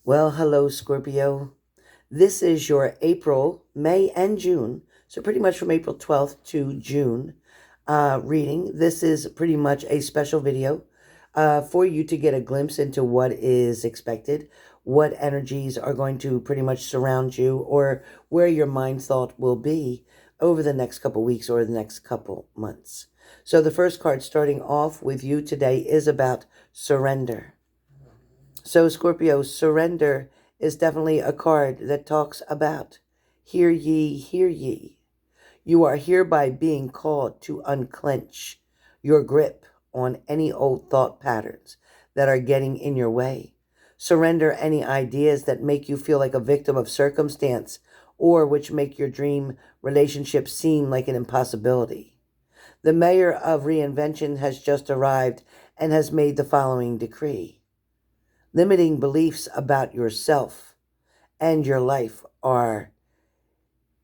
Well, hello, Scorpio. This is your April, May, and June. So, pretty much from April 12th to June reading. This is pretty much a special video for you to get a glimpse into what is expected, what energies are going to pretty much surround you, or where your mind thought will be over the next couple weeks or the next couple months. So, the first card starting off with you today is about surrender. So, Scorpio, surrender is definitely a card that talks about hear ye, hear ye. You are hereby being called to unclench your grip on any old thought patterns that are getting in your way. Surrender any ideas that make you feel like a victim of circumstance or which make your dream relationship seem like an impossibility. The mayor of reinvention has just arrived and has made the following decree. Limiting beliefs about yourself and your life are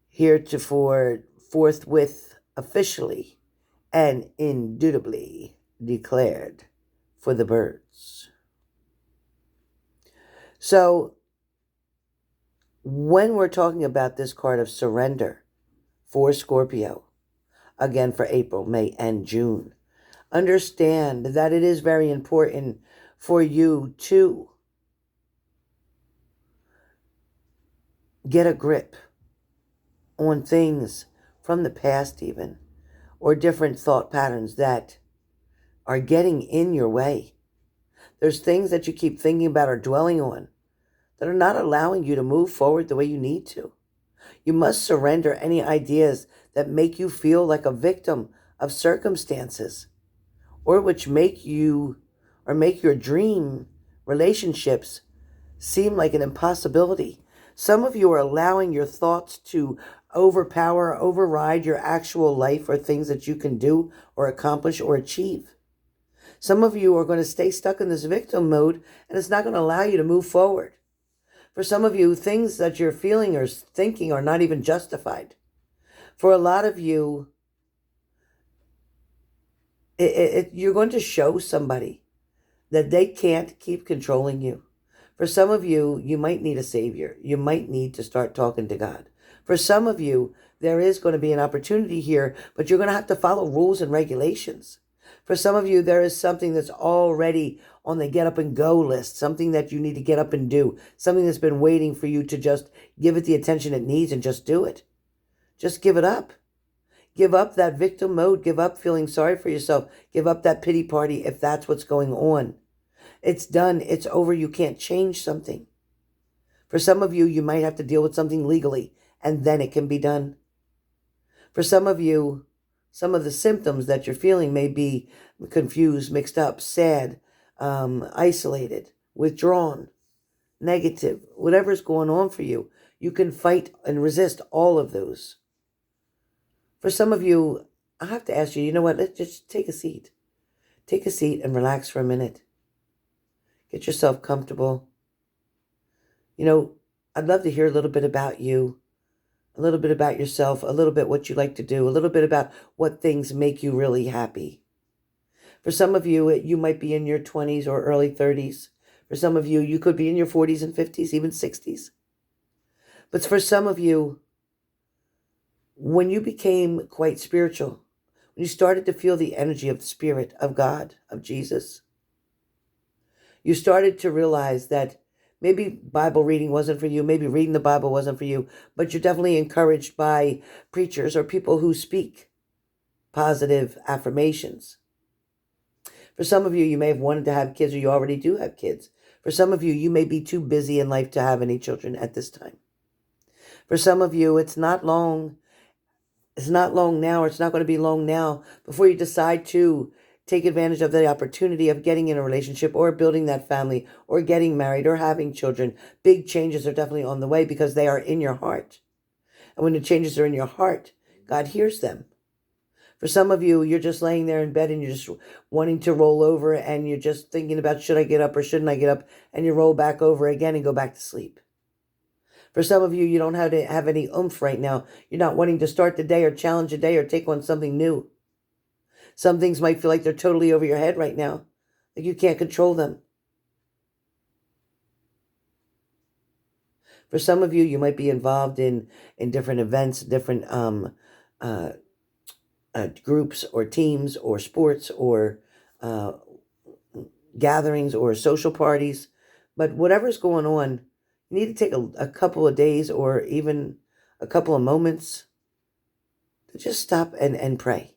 heretofore forthwith officially and indubitably declared for the birds. So, when we're talking about this card of surrender for Scorpio, again for April, May, and June, understand that it is very important for you to get a grip on things from the past, even, or different thought patterns that are getting in your way. There's things that you keep thinking about or dwelling on that are not allowing you to move forward the way you need to. You must surrender any ideas that make you feel like a victim of circumstances or which make you or make your dream relationships seem like an impossibility. Some of you are allowing your thoughts to override your actual life or things that you can do or accomplish or achieve. Some of you are going to stay stuck in this victim mode, and it's not going to allow you to move forward. For some of you, things that you're feeling or thinking are not even justified. For a lot of you, you're going to show somebody that they can't keep controlling you. For some of you, you might need a savior. You might need to start talking to God. For some of you, there is going to be an opportunity here, but you're going to have to follow rules and regulations. For some of you, there is something that's already on the get up and go list, something that you need to get up and do, something that's been waiting for you to just give it the attention it needs and just do it. Just give it up. Give up that victim mode. Give up feeling sorry for yourself. Give up that pity party if that's what's going on. It's done. It's over. You can't change something. For some of you, you might have to deal with something legally, and then it can be done. For some of you, some of the symptoms that you're feeling may be confused, mixed up, sad, isolated, withdrawn, negative, whatever's going on for you. You can fight and resist all of those. For some of you, I have to ask you, you know what? Let's just take a seat. Take a seat and relax for a minute. Get yourself comfortable. I'd love to hear a little bit about you, a little bit about yourself, a little bit what you like to do, a little bit about what things make you really happy. For some of you, you might be in your 20s or early 30s. For some of you, you could be in your 40s and 50s, even 60s. But for some of you, when you became quite spiritual, when you started to feel the energy of the Spirit, of God, of Jesus, you started to realize that maybe Bible reading wasn't for you, maybe reading the Bible wasn't for you, but you're definitely encouraged by preachers or people who speak positive affirmations. For some of you, you may have wanted to have kids or you already do have kids. For some of you, you may be too busy in life to have any children at this time. For some of you, it's not long now, or it's not going to be long now before you decide to take advantage of the opportunity of getting in a relationship or building that family or getting married or having children. Big changes are definitely on the way because they are in your heart. And when the changes are in your heart, God hears them. For some of you, you're just laying there in bed and you're just wanting to roll over and you're just thinking about, should I get up or shouldn't I get up? And you roll back over again and go back to sleep. For some of you, you don't have any oomph right now. You're not wanting to start the day or challenge a day or take on something new. Some things might feel like they're totally over your head right now, like you can't control them. For some of you, you might be involved in different events, different uh, groups or teams or sports or uh, gatherings or social parties. But whatever's going on, you need to take a couple of days or even a couple of moments to just stop and pray.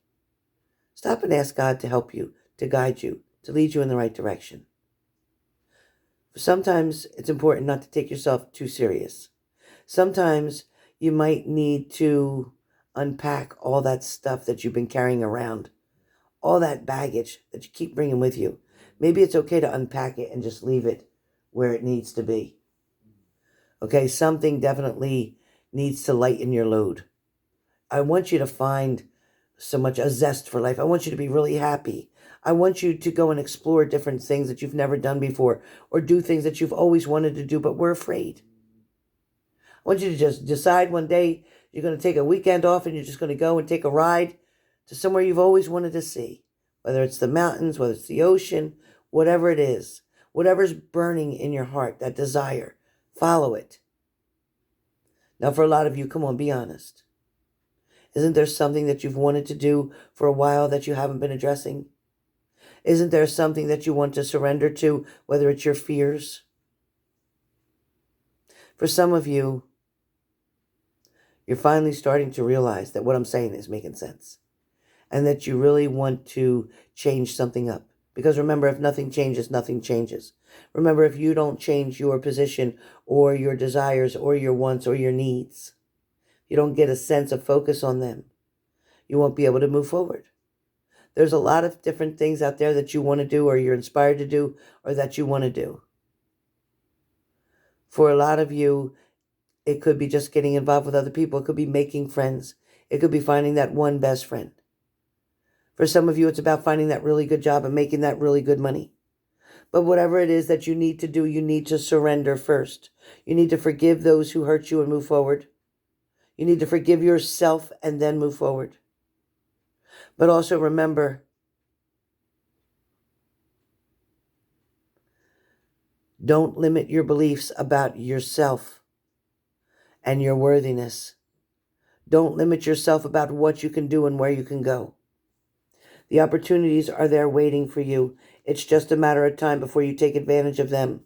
Stop and ask God to help you, to guide you, to lead you in the right direction. Sometimes it's important not to take yourself too serious. Sometimes you might need to unpack all that stuff that you've been carrying around, all that baggage that you keep bringing with you. Maybe it's okay to unpack it and just leave it where it needs to be. Okay, something definitely needs to lighten your load. I want you to find so much a zest for life. I want you to be really happy. I want you to go and explore different things that you've never done before or do things that you've always wanted to do but were afraid. I want you to just decide one day you're going to take a weekend off and you're just going to go and take a ride to somewhere you've always wanted to see, whether it's the mountains, whether it's the ocean, whatever it is, whatever's burning in your heart, that desire, follow it. Now, for a lot of you, come on, be honest. Isn't there something that you've wanted to do for a while that you haven't been addressing? Isn't there something that you want to surrender to, whether it's your fears? For some of you, you're finally starting to realize that what I'm saying is making sense and that you really want to change something up. Because remember, if nothing changes, nothing changes. Remember, if you don't change your position or your desires or your wants or your needs, you don't get a sense of focus on them, you won't be able to move forward. There's a lot of different things out there that you want to do or you're inspired to do or that you want to do. For a lot of you, it could be just getting involved with other people. It could be making friends. It could be finding that one best friend. For some of you, it's about finding that really good job and making that really good money. But whatever it is that you need to do, you need to surrender first. You need to forgive those who hurt you and move forward. You need to forgive yourself and then move forward. But also remember, don't limit your beliefs about yourself and your worthiness. Don't limit yourself about what you can do and where you can go. The opportunities are there waiting for you. It's just a matter of time before you take advantage of them.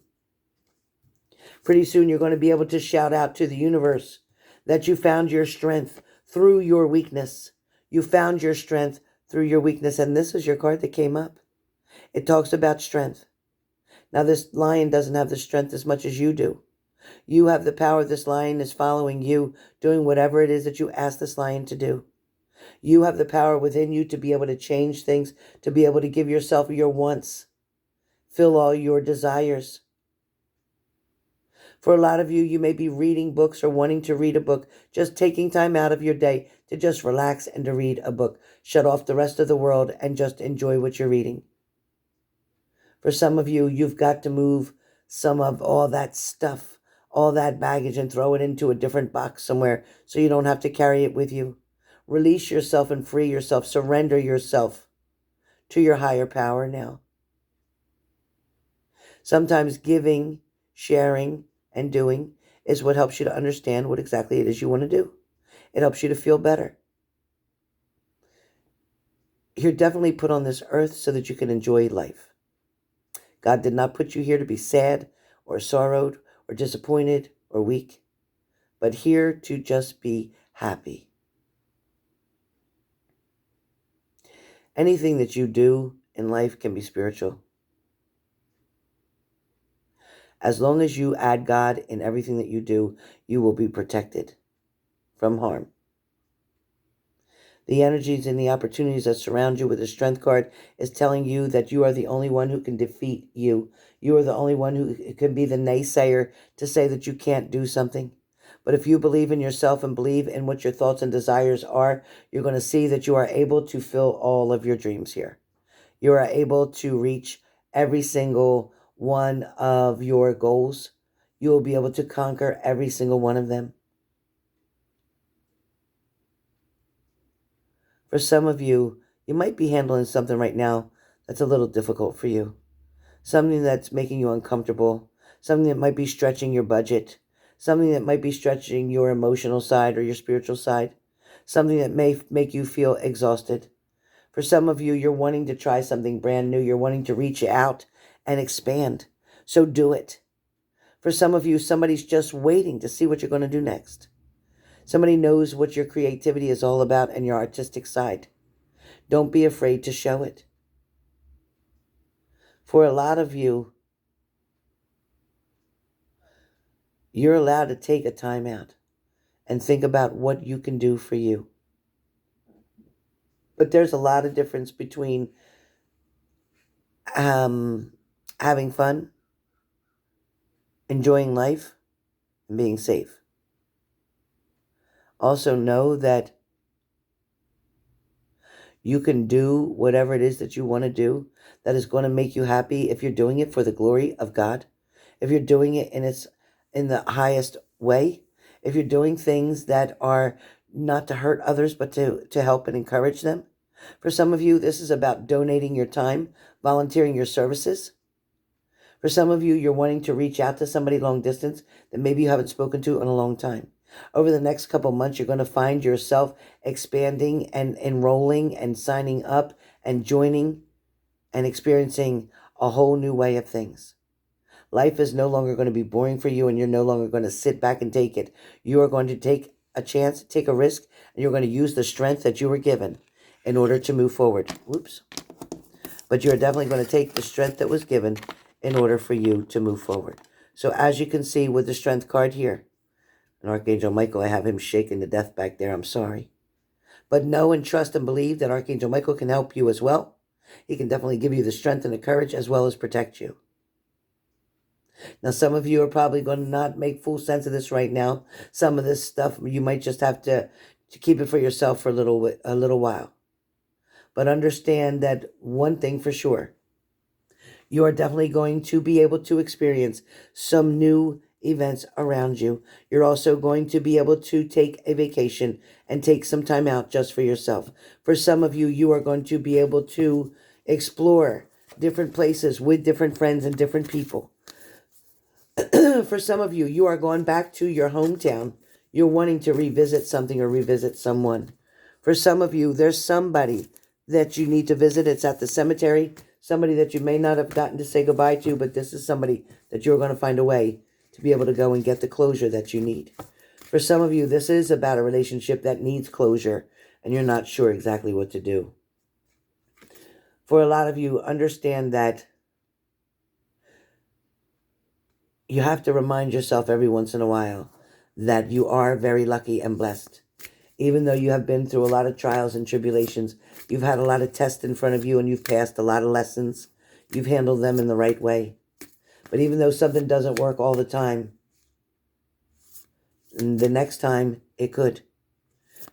Pretty soon you're going to be able to shout out to the universe that you found your strength through your weakness. You found your strength through your weakness. And this is your card that came up. It talks about strength. Now this lion doesn't have the strength as much as you do. You have the power. This lion is following you, doing whatever it is that you ask this lion to do. You have the power within you to be able to change things, to be able to give yourself your wants, fill all your desires. For a lot of you, you may be reading books or wanting to read a book, just taking time out of your day to just relax and to read a book. Shut off the rest of the world and just enjoy what you're reading. For some of you, you've got to move some of all that stuff, all that baggage, and throw it into a different box somewhere so you don't have to carry it with you. Release yourself and free yourself. Surrender yourself to your higher power now. Sometimes giving, sharing, and doing is what helps you to understand what exactly it is you want to do. It helps you to feel better. You're definitely put on this earth so that you can enjoy life. God did not put you here to be sad or sorrowed or disappointed or weak, but here to just be happy. Anything that you do in life can be spiritual. As long as you add God in everything that you do, you will be protected from harm. The energies and the opportunities that surround you with the Strength card is telling you that you are the only one who can defeat you. You are the only one who can be the naysayer to say that you can't do something. But if you believe in yourself and believe in what your thoughts and desires are, you're going to see that you are able to fill all of your dreams here. You are able to reach every single one of your goals. You will be able to conquer every single one of them. For some of you, you might be handling something right now that's a little difficult for you. Something that's making you uncomfortable. Something that might be stretching your budget. something that might be stretching your emotional side or your spiritual side, something that may make you feel exhausted. For some of you, you're wanting to try something brand new. You're wanting to reach out and expand. So do it. For some of you, somebody's just waiting to see what you're going to do next. Somebody knows what your creativity is all about and your artistic side. Don't be afraid to show it. For a lot of you, you're allowed to take a time out and think about what you can do for you. But there's a lot of difference between having fun, enjoying life, and being safe. Also know that you can do whatever it is that you want to do that is going to make you happy if you're doing it for the glory of God, if you're doing it in the highest way, if you're doing things that are not to hurt others but to help and encourage them. For some of you, this is about donating your time, volunteering your services. For some of you, you're wanting to reach out to somebody long distance that maybe you haven't spoken to in a long time. Over the next couple months, you're going to find yourself expanding and enrolling and signing up and joining and experiencing a whole new way of things. Life is no longer going to be boring for you, and you're no longer going to sit back and take it. You are going to take a chance, take a risk, and you're going to use the strength that you were given in order to move forward. Whoops. But you're definitely going to take the strength that was given in order for you to move forward. So as you can see with the strength card here, and Archangel Michael, I have him shaking to death back there. I'm sorry. But know and trust and believe that Archangel Michael can help you as well. He can definitely give you the strength and the courage as well as protect you. Now, some of you are probably going to not make full sense of this right now. Some of this stuff, you might just have to keep it for yourself for a little while. But understand that one thing for sure, you are definitely going to be able to experience some new events around you. You're also going to be able to take a vacation and take some time out just for yourself. For some of you, you are going to be able to explore different places with different friends and different people. For some of you, you are going back to your hometown. You're wanting to revisit something or revisit someone. For some of you, there's somebody that you need to visit. It's at the cemetery. Somebody that you may not have gotten to say goodbye to, but this is somebody that you're going to find a way to be able to go and get the closure that you need. For some of you, this is about a relationship that needs closure, and you're not sure exactly what to do. For a lot of you, understand that you have to remind yourself every once in a while that you are very lucky and blessed. Even though you have been through a lot of trials and tribulations, you've had a lot of tests in front of you and you've passed a lot of lessons. You've handled them in the right way. But even though something doesn't work all the time, the next time it could.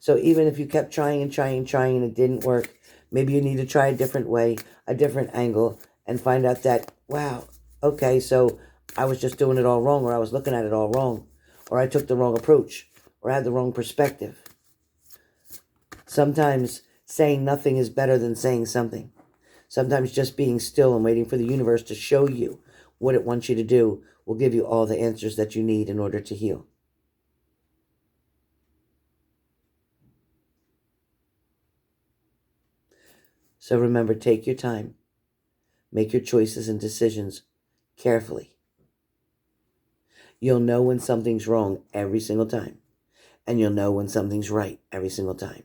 So even if you kept trying and it didn't work, maybe you need to try a different way, a different angle, and find out that, wow, okay, so I was just doing it all wrong, or I was looking at it all wrong, or I took the wrong approach, or I had the wrong perspective. Sometimes saying nothing is better than saying something. Sometimes just being still and waiting for the universe to show you what it wants you to do will give you all the answers that you need in order to heal. So remember, take your time. Make your choices and decisions carefully. You'll know when something's wrong every single time. And you'll know when something's right every single time.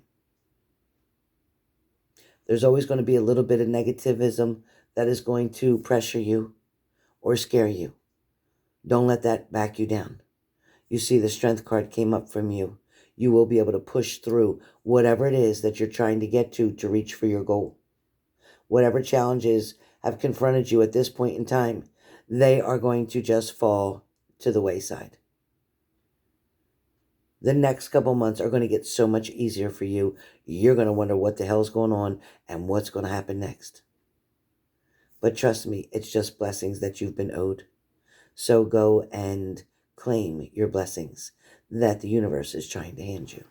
There's always going to be a little bit of negativism that is going to pressure you or scare you. Don't let that back you down. You see, the strength card came up from you. You will be able to push through whatever it is that you're trying to get to reach for your goal. Whatever challenges have confronted you at this point in time, they are going to just fall to the wayside. The next couple months are going to get so much easier for you. You're going to wonder what the hell's going on and what's going to happen next. But trust me, it's just blessings that you've been owed. So go and claim your blessings that the universe is trying to hand you.